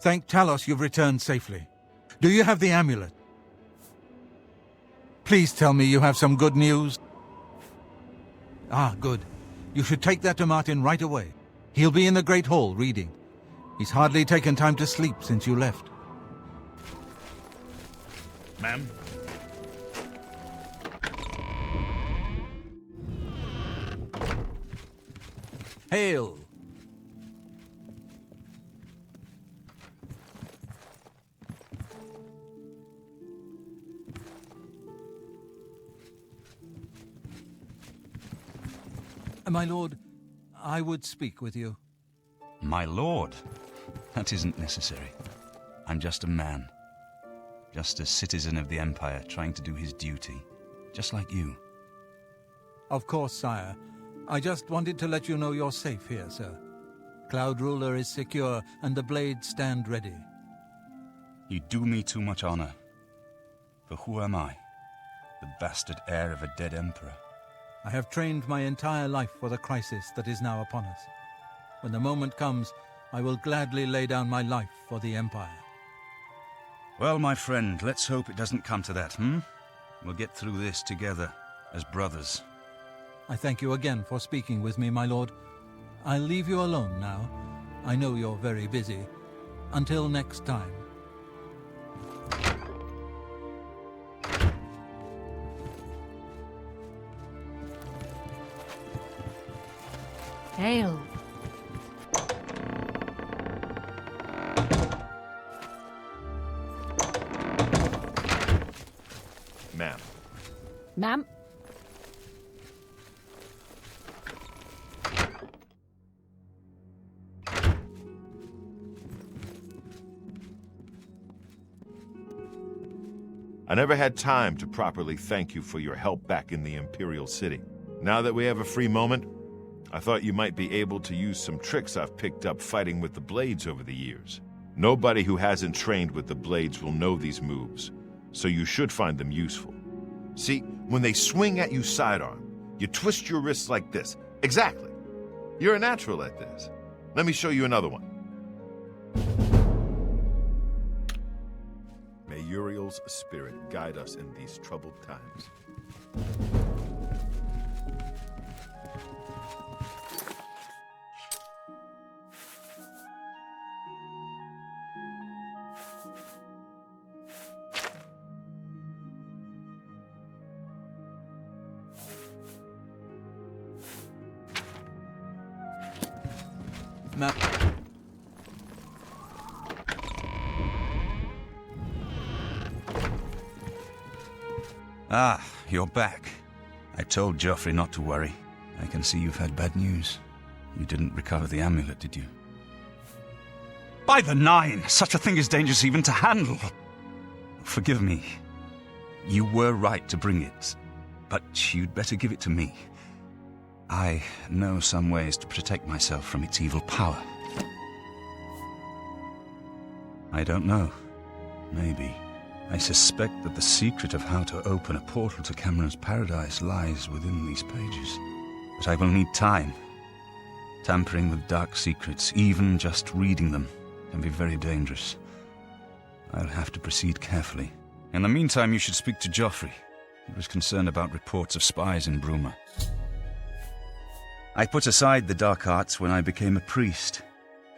Thank Talos you've returned safely. Do you have the amulet? Please tell me you have some good news. Ah, good. You should take that to Martin right away. He'll be in the Great Hall reading. He's hardly taken time to sleep since you left. Ma'am? Hail! My lord, I would speak with you. My lord? That isn't necessary. I'm just a man. Just a citizen of the Empire trying to do his duty. Just like you. Of course, sire. I just wanted to let you know you're safe here, sir. Cloud Ruler is secure, and the blades stand ready. You do me too much honor. For who am I? The bastard heir of a dead emperor. I have trained my entire life for the crisis that is now upon us. When the moment comes, I will gladly lay down my life for the Empire. Well, my friend, let's hope it doesn't come to that, We'll get through this together, as brothers. I thank you again for speaking with me, my lord. I'll leave you alone now. I know you're very busy. Until next time. Hail. Ma'am. Ma'am? I never had time to properly thank you for your help back in the Imperial City. Now that we have a free moment, I thought you might be able to use some tricks I've picked up fighting with the blades over the years. Nobody who hasn't trained with the blades will know these moves, so you should find them useful. See, when they swing at you sidearm, you twist your wrists like this. Exactly. You're a natural at this. Let me show you another one. May Uriel's spirit guide us in these troubled times. Ah, you're back. I told Joffrey not to worry. I can see you've had bad news. You didn't recover the amulet, did you? By the Nine! Such a thing is dangerous even to handle! Forgive me. You were right to bring it, but you'd better give it to me. I know some ways to protect myself from its evil power. I don't know. Maybe. I suspect that the secret of how to open a portal to Cameron's paradise lies within these pages. But I will need time. Tampering with dark secrets, even just reading them, can be very dangerous. I'll have to proceed carefully. In the meantime, you should speak to Joffrey. He was concerned about reports of spies in Bruma. I put aside the dark arts when I became a priest,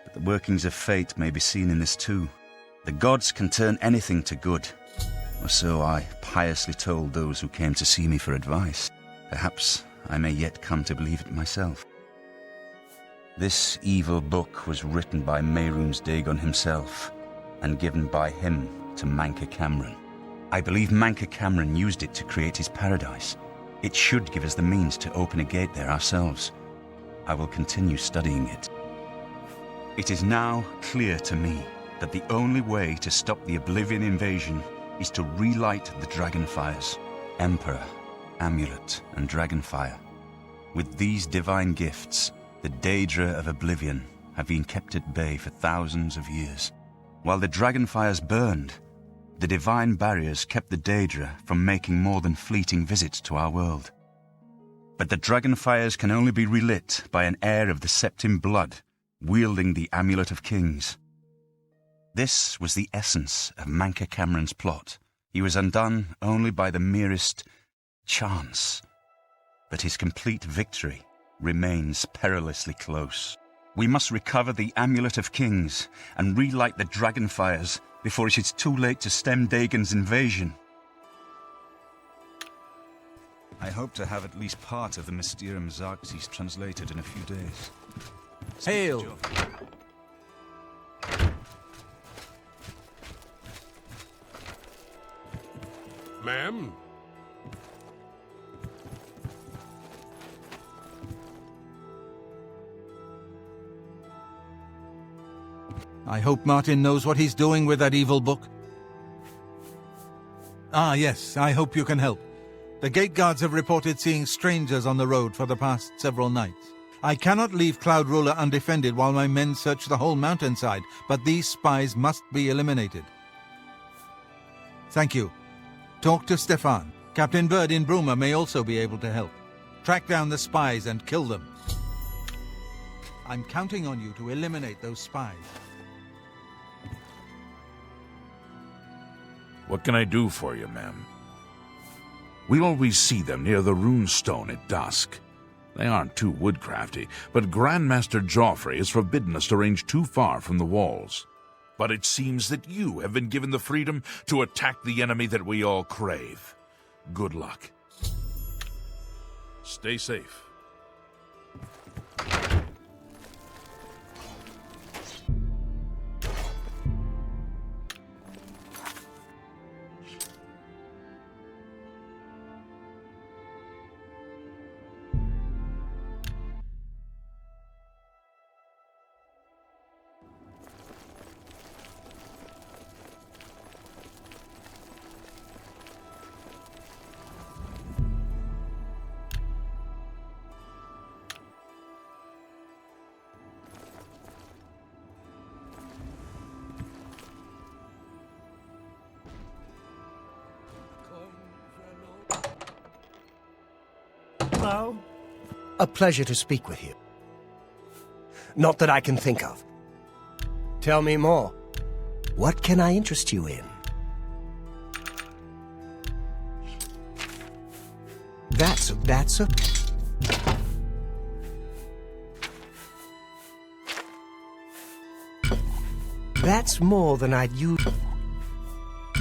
but the workings of fate may be seen in this too. The gods can turn anything to good, or so I piously told those who came to see me for advice. Perhaps I may yet come to believe it myself. This evil book was written by Mehrunes Dagon himself, and given by him to Manca Cameron. I believe Manca Cameron used it to create his paradise. It should give us the means to open a gate there ourselves. I will continue studying it. It is now clear to me that the only way to stop the Oblivion invasion is to relight the Dragonfires. Emperor, Amulet, and Dragonfire. With these divine gifts, the Daedra of Oblivion have been kept at bay for thousands of years. While the Dragonfires burned, the divine barriers kept the Daedra from making more than fleeting visits to our world. But the Dragonfires can only be relit by an heir of the Septim blood, wielding the Amulet of Kings. This was the essence of Manka Cameron's plot. He was undone only by the merest chance. But his complete victory remains perilously close. We must recover the Amulet of Kings and relight the dragon fires before it is too late to stem Dagon's invasion. I hope to have at least part of the Mysterium Xarxes translated in a few days. Hail! Ma'am? I hope Martin knows what he's doing with that evil book. Ah, yes, I hope you can help. The gate guards have reported seeing strangers on the road for the past several nights. I cannot leave Cloud Ruler undefended while my men search the whole mountainside, but these spies must be eliminated. Thank you. Talk to Stefan. Captain Bird in Bruma may also be able to help. Track down the spies and kill them. I'm counting on you to eliminate those spies. What can I do for you, ma'am? We always see them near the rune stone at dusk. They aren't too woodcrafty, but Grandmaster Joffrey has forbidden us to range too far from the walls. But it seems that you have been given the freedom to attack the enemy that we all crave. Good luck. Stay safe. Hello. A pleasure to speak with you. Not that I can think of. Tell me more. What can I interest you in? That's more than I'd use.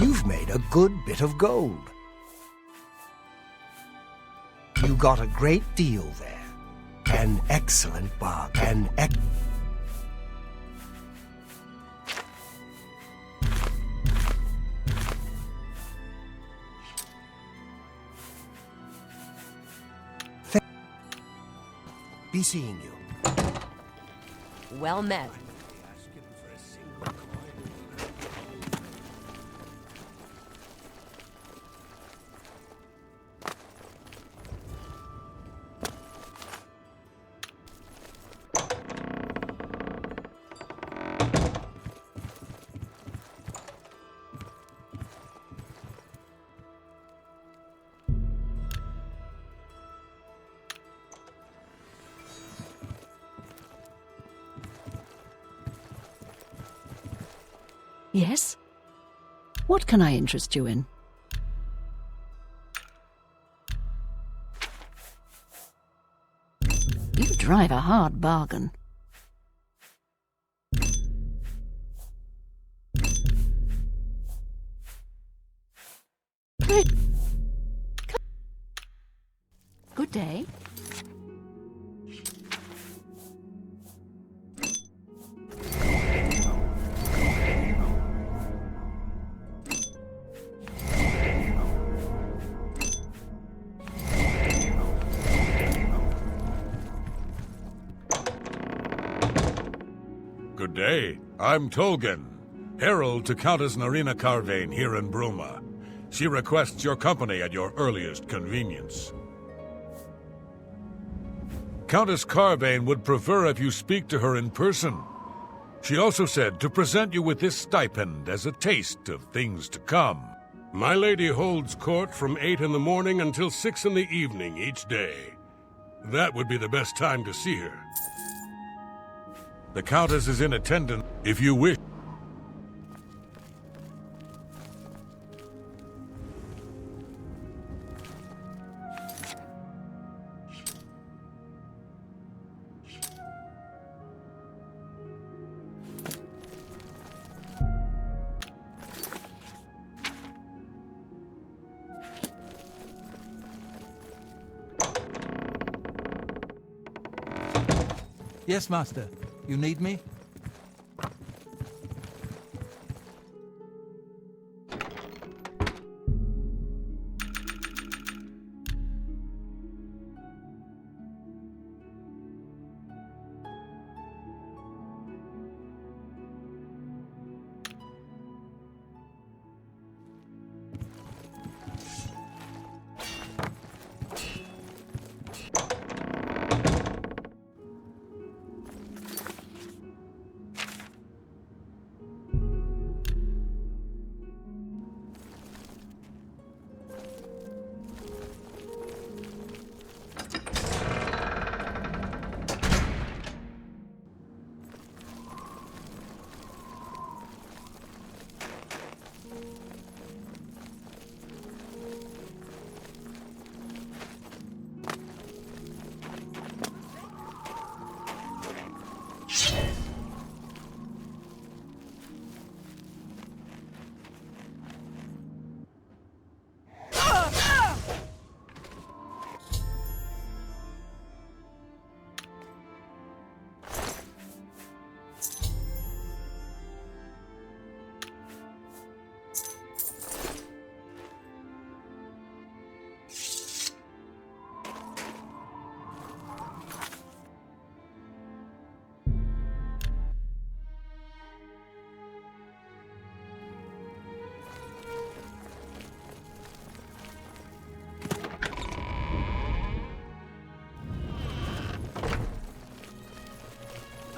You've made a good bit of gold. You got a great deal there. An excellent bargain. Be seeing you. Well met. Yes? What can I interest you in? You drive a hard bargain. Good day. Good day. I'm Tolgan, herald to Countess Narina Carvane here in Bruma. She requests your company at your earliest convenience. Countess Carvane would prefer if you speak to her in person. She also said to present you with this stipend as a taste of things to come. My lady holds court from 8 in the morning until 6 in the evening each day. That would be the best time to see her. The Countess is in attendance if you wish. Yes, Master. You need me?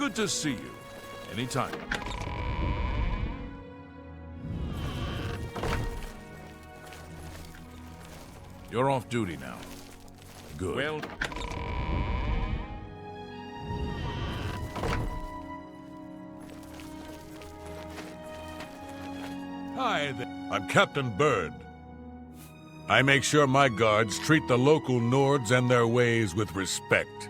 Good to see you. Anytime. You're off duty now. Good. Well, Hi there. I'm Captain Bird. I make sure my guards treat the local Nords and their ways with respect.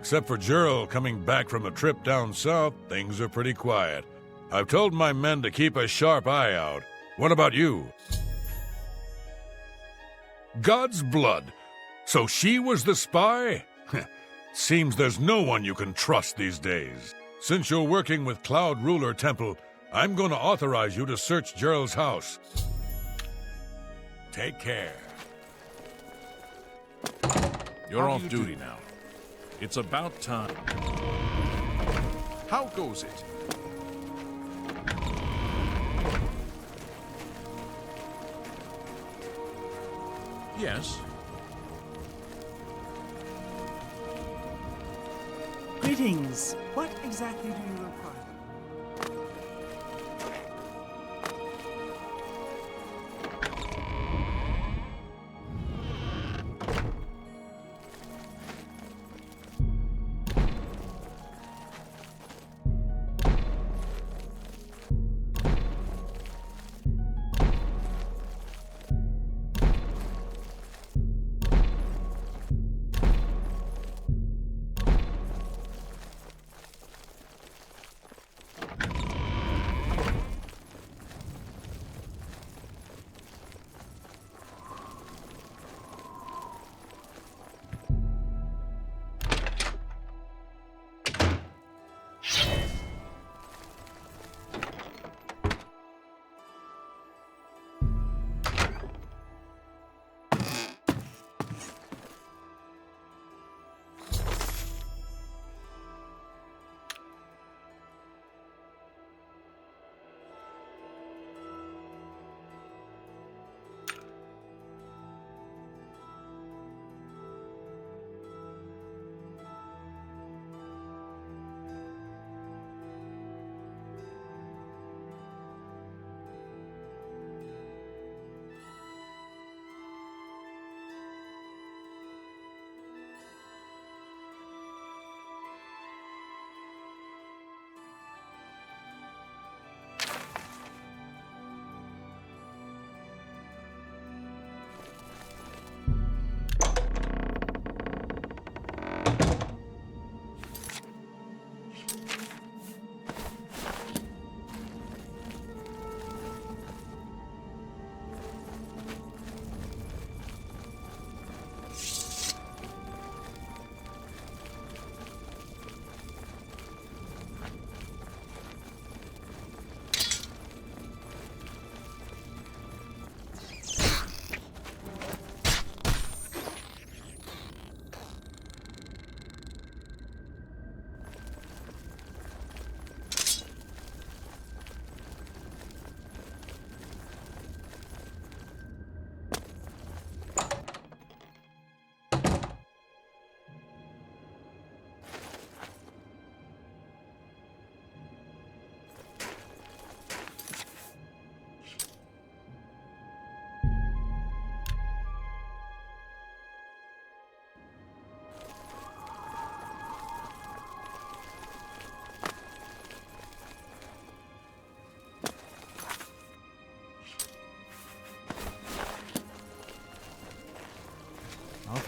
Except for Gerald coming back from a trip down south, things are pretty quiet. I've told my men to keep a sharp eye out. What about you? God's blood. So she was the spy? Seems there's no one you can trust these days. Since you're working with Cloud Ruler Temple, I'm going to authorize you to search Gerald's house. Take care. You're off duty now. It's about time. How goes it? Yes. Greetings. What exactly do you require?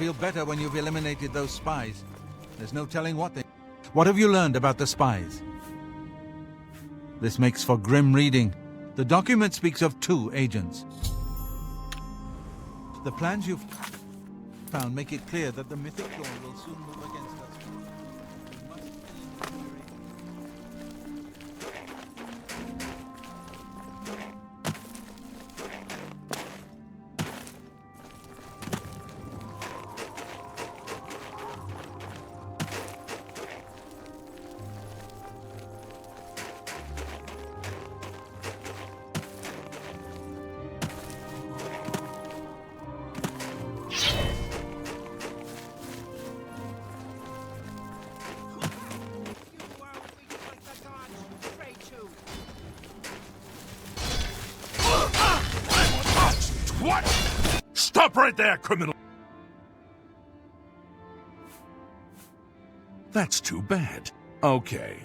feel better when you've eliminated those spies. There's no telling what they... What have you learned about the spies? This makes for grim reading. The document speaks of 2 agents. The plans you've found make it clear that the Mythic Dawn will soon move against us. We must eliminate... What? Stop right there, criminal! That's too bad. Okay.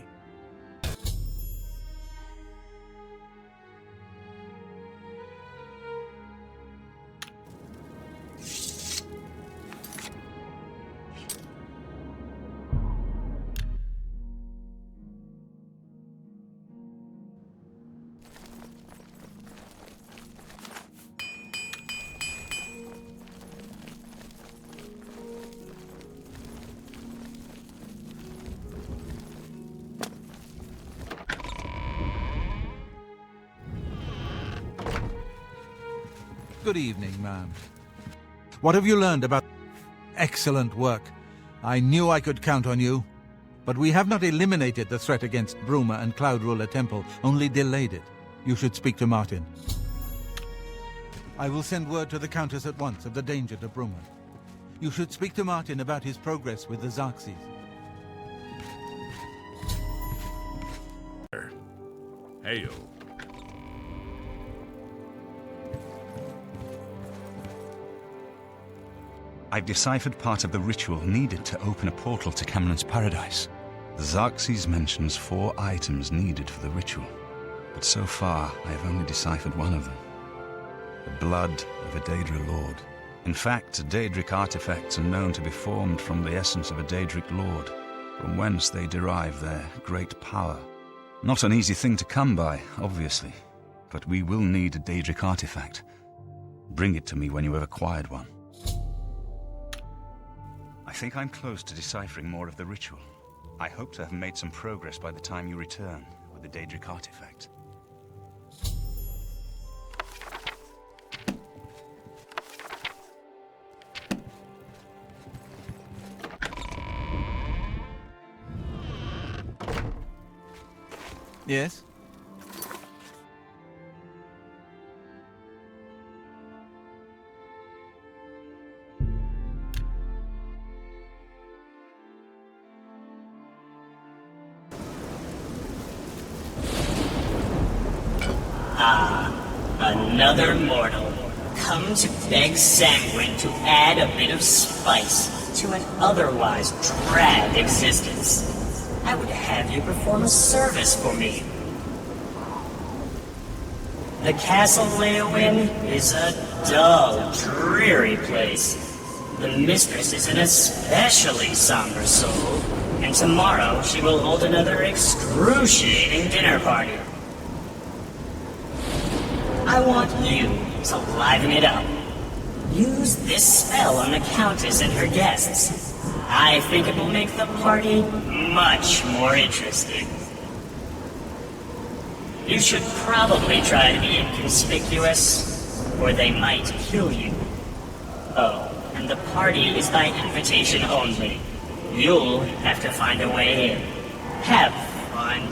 Good evening, ma'am. What have you learned about... Excellent work. I knew I could count on you. But we have not eliminated the threat against Bruma and Cloud Ruler Temple, only delayed it. You should speak to Martin. I will send word to the Countess at once of the danger to Bruma. You should speak to Martin about his progress with the Xerxes. Hail. I've deciphered part of the ritual needed to open a portal to Cameron's paradise. The Xerxes mentions 4 items needed for the ritual, but so far I have only deciphered one of them. The blood of a Daedric lord. In fact, Daedric artifacts are known to be formed from the essence of a Daedric lord, from whence they derive their great power. Not an easy thing to come by, obviously, but we will need a Daedric artifact. Bring it to me when you have acquired one. I think I'm close to deciphering more of the ritual. I hope to have made some progress by the time you return with the Daedric artifact. Yes? Another mortal, come to beg Sanguine to add a bit of spice to an otherwise drab existence. I would have you perform a service for me. The Castle Leowin is a dull, dreary place. The mistress is an especially somber soul, and tomorrow she will hold another excruciating dinner party. I want you to liven it up. Use this spell on the Countess and her guests. I think it will make the party much more interesting. You should probably try to be inconspicuous, or they might kill you. Oh, and the party is by invitation only. You'll have to find a way in. Have fun.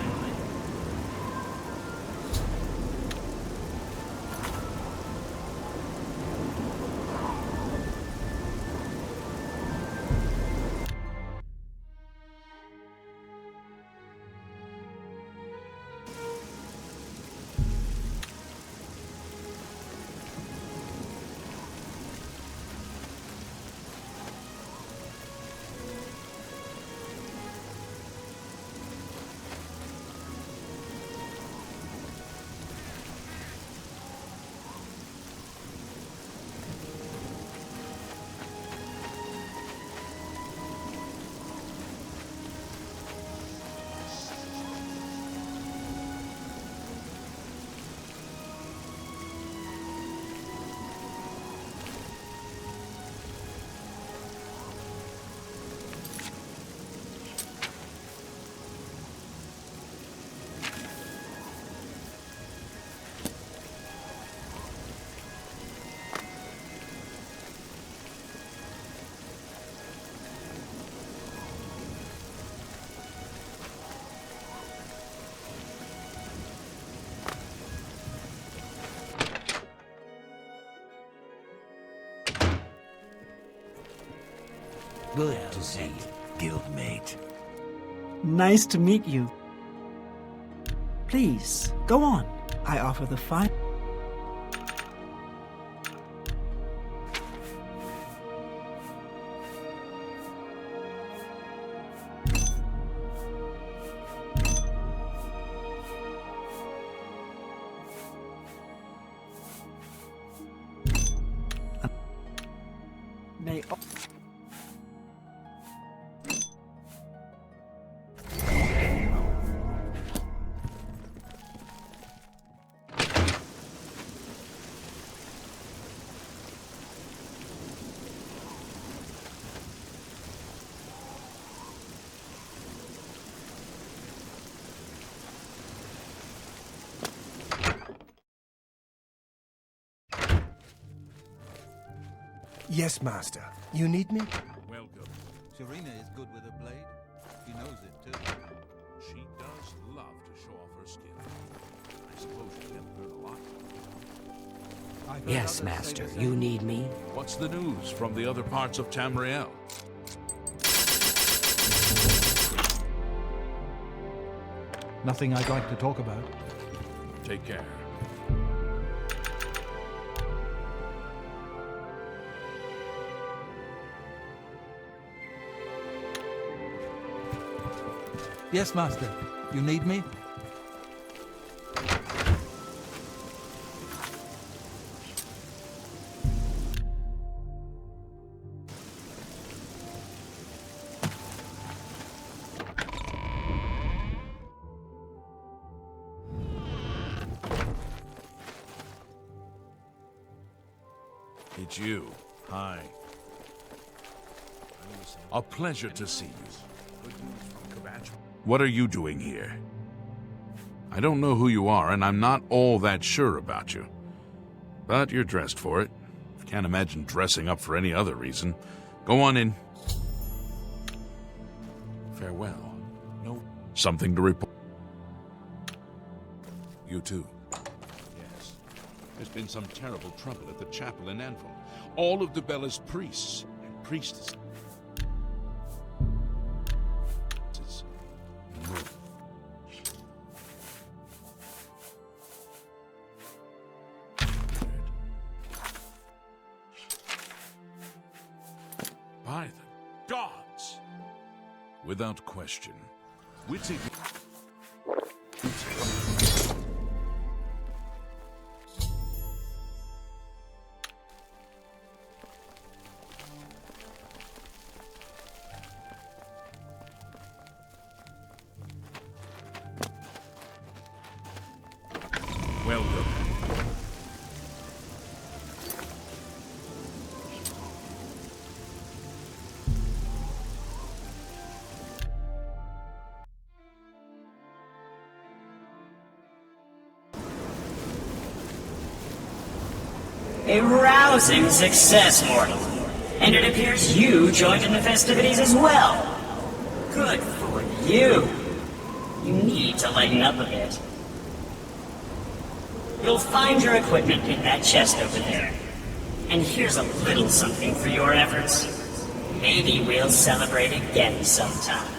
Good to see you, guildmate. Nice to meet you. Please, go on. I offer the fine. May Yes, master. You need me? Welcome. Serena is good with a blade. She knows it, too. She does love to show off her skill. I suppose you haven't heard a lot. I've heard Yes, others say master. the same. You need me? What's the news from the other parts of Tamriel? Nothing I'd like to talk about. Take care. Yes, master. You need me? It's you. Hi. A pleasure to see you. What are you doing here? I don't know who you are, and I'm not all that sure about you. But you're dressed for it. Can't imagine dressing up for any other reason. Go on in. Farewell. No. Something to report. You too. Yes. There's been some terrible trouble at the chapel in Anvil. All of Dubella's priests and priestesses. By the gods! Without question. Witty. Welcome. A rousing success, mortal. And it appears you joined in the festivities as well. Good for you. You need to lighten up a bit. You'll find your equipment in that chest over there. And here's a little something for your efforts. Maybe we'll celebrate again sometime.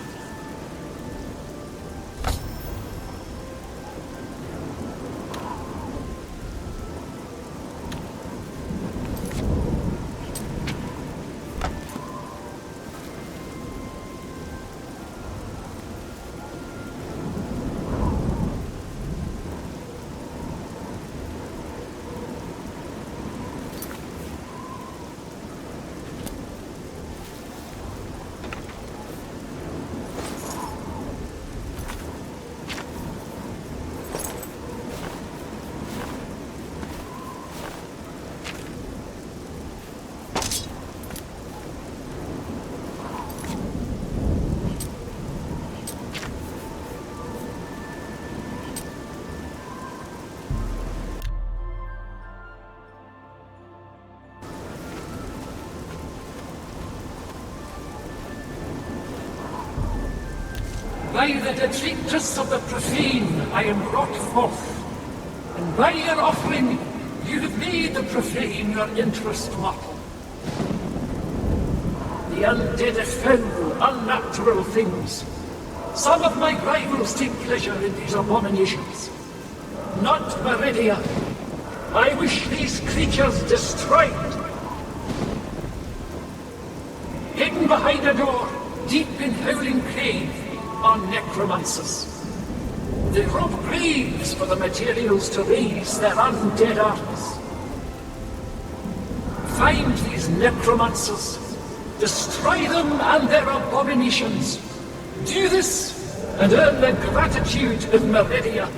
By the detritus of the profane I am brought forth, and by your offering you have made the profane your interest model. The undead are foul, unnatural things. Some of my rivals take pleasure in these abominations. Not Meridia. I wish these creatures destroyed. Hidden behind a door, deep in Howling Cave, are necromancers. They rob graves for the materials to raise their undead armies. Find these necromancers, destroy them and their abominations. Do this, and earn the gratitude of Meridia.